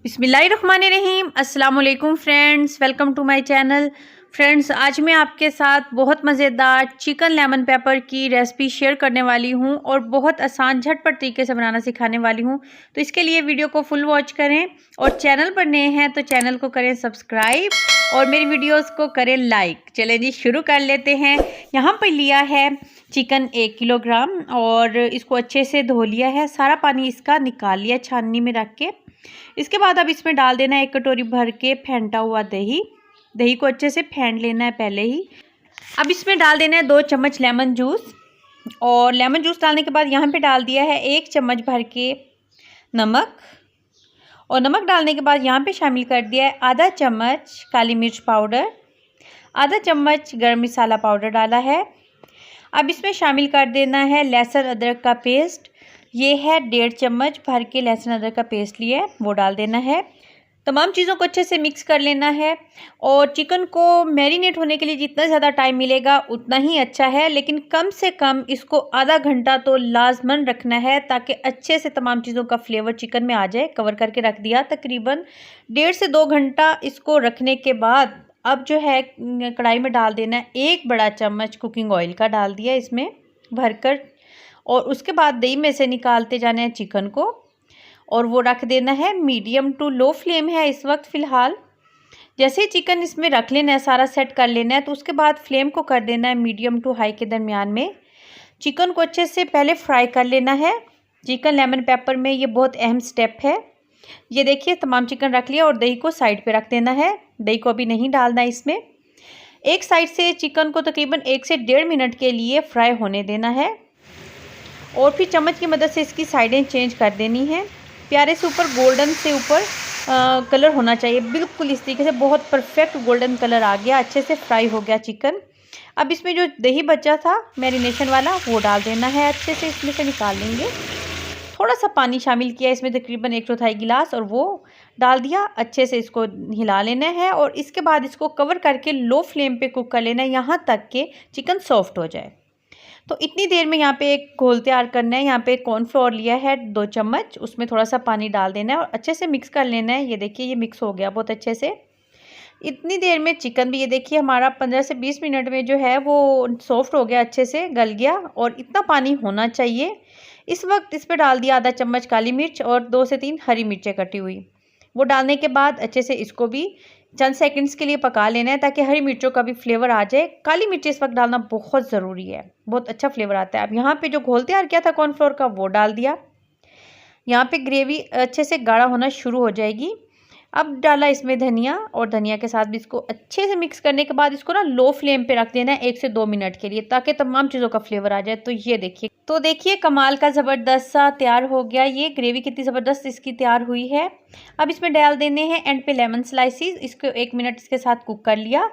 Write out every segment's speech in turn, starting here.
बिस्मिल्लाहिर्रहमानिर्रहीम। अस्सलाम वालेकुम friends, welcome to my channel. Friends, आज मैं आपके साथ बहुत मज़ेदार चिकन लेमन पेपर की रेसिपी शेयर करने वाली हूं और बहुत आसान झटपट तरीके से बनाना सिखाने वाली हूं। तो इसके लिए वीडियो को फुल वॉच करें और चैनल पर नए हैं तो चैनल को करें सब्सक्राइब और मेरी वीडियोस को करें लाइक। चलें जी, शुरू कर लेते हैं। यहाँ पर लिया है चिकन 1 किलोग्राम और इसको अच्छे से धो लिया है, सारा पानी इसका निकाल लिया छाननी में रख के। इसके बाद अब इसमें डाल देना है 1 कटोरी भर के फेंटा हुआ दही। दही को अच्छे से फेंट लेना है पहले ही। अब इसमें डाल देना है 2 चम्मच लेमन जूस और लेमन जूस डालने के बाद यहाँ पे डाल दिया है 1 चम्मच भर के नमक और नमक डालने के बाद यहाँ पे शामिल कर दिया है आधा चम्मच काली मिर्च पाउडर, आधा चम्मच गरम मसाला पाउडर डाला है। अब इसमें शामिल कर देना है लहसुन अदरक का पेस्ट। ये है 1.5 चम्मच भर के लहसुन अदरक का पेस्ट लिया है, वो डाल देना है। तमाम चीज़ों को अच्छे से मिक्स कर लेना है और चिकन को मैरिनेट होने के लिए जितना ज़्यादा टाइम मिलेगा उतना ही अच्छा है, लेकिन कम से कम इसको आधा घंटा तो लाजमन रखना है ताकि अच्छे से तमाम चीज़ों का फ्लेवर चिकन में आ जाए। कवर करके रख दिया तकरीबन 1.5 से 2 घंटा। इसको रखने के बाद अब जो है कढ़ाई में डाल देना है 1 बड़ा चम्मच कुकिंग ऑयल का, डाल दिया इसमें भरकर और उसके बाद दही में से निकालते जाना है चिकन को और वो रख देना है मीडियम टू लो फ्लेम है इस वक्त फ़िलहाल। जैसे ही चिकन इसमें रख लेना है, सारा सेट कर लेना है, तो उसके बाद फ्लेम को कर देना है मीडियम टू हाई के दरमियान में। चिकन को अच्छे से पहले फ्राई कर लेना है। चिकन लेमन पेपर में ये बहुत अहम स्टेप है। ये देखिए तमाम चिकन रख लिया और दही को साइड पे रख देना है। दही को अभी नहीं डालना इसमें। एक साइड से चिकन को तकरीबन 1 से 1.5 मिनट के लिए फ्राई होने देना है और फिर चम्मच की मदद से इसकी साइडें चेंज कर देनी है। प्यारे से ऊपर गोल्डन से ऊपर कलर होना चाहिए, बिल्कुल इस तरीके से। बहुत परफेक्ट गोल्डन कलर आ गया, अच्छे से फ्राई हो गया चिकन। अब इसमें जो दही बचा था मैरिनेशन वाला वो डाल देना है, अच्छे से इसमें से निकाल लेंगे। थोड़ा सा पानी शामिल किया इसमें, तकरीबन 1/4 गिलास, और वो डाल दिया। अच्छे से इसको हिला लेना है और इसके बाद इसको कवर करके लो फ्लेम पे कुक कर लेना है यहाँ तक कि चिकन सॉफ्ट हो जाए। तो इतनी देर में यहाँ पे एक घोल तैयार करना है। यहाँ पे कॉर्नफ्लोर लिया है 2 चम्मच, उसमें थोड़ा सा पानी डाल देना है और अच्छे से मिक्स कर लेना है। ये देखिए ये मिक्स हो गया बहुत अच्छे से। इतनी देर में चिकन भी ये देखिए हमारा 15 से 20 मिनट में जो है वो सॉफ्ट हो गया, अच्छे से गल गया और इतना पानी होना चाहिए। इस वक्त इस पर डाल दिया आधा चम्मच काली मिर्च और 2 से 3 हरी मिर्चें कटी हुई। वो डालने के बाद अच्छे से इसको भी चंद सेकंड्स के लिए पका लेना है ताकि हरी मिर्चों का भी फ्लेवर आ जाए। काली मिर्च इस वक्त डालना बहुत ज़रूरी है, बहुत अच्छा फ्लेवर आता है। अब यहाँ पे जो घोल तैयार किया था कॉर्नफ्लोर का वो डाल दिया। यहाँ पे ग्रेवी अच्छे से गाढ़ा होना शुरू हो जाएगी। अब डाला इसमें धनिया और धनिया के साथ भी इसको अच्छे से मिक्स करने के बाद इसको ना लो फ्लेम पे रख देना है 1 से 2 मिनट के लिए ताकि तमाम चीज़ों का फ्लेवर आ जाए। तो देखिए कमाल का ज़बरदस्त सा तैयार हो गया। ये ग्रेवी कितनी ज़बरदस्त इसकी तैयार हुई है। अब इसमें डाल देने हैं एंड पे लेमन स्लाइसिस। इसको 1 मिनट इसके साथ कुक कर लिया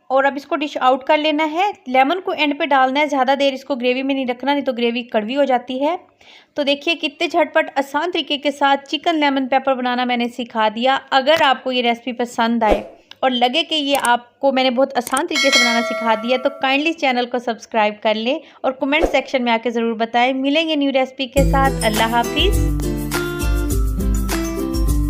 और अब इसको डिश आउट कर लेना है। लेमन को एंड पे डालना है, ज़्यादा देर इसको ग्रेवी में नहीं रखना, नहीं तो ग्रेवी कड़वी हो जाती है। तो देखिए कितने झटपट आसान तरीके के साथ चिकन लेमन पेपर बनाना मैंने सिखा दिया। अगर आपको ये रेसिपी पसंद आए और लगे कि ये आपको मैंने बहुत आसान तरीके से बनाना सिखा दिया तो काइंडली चैनल को सब्सक्राइब कर लें और कमेंट सेक्शन में आके ज़रूर बताएं। मिलेंगे न्यू रेसिपी के साथ। अल्लाह हाफिज़।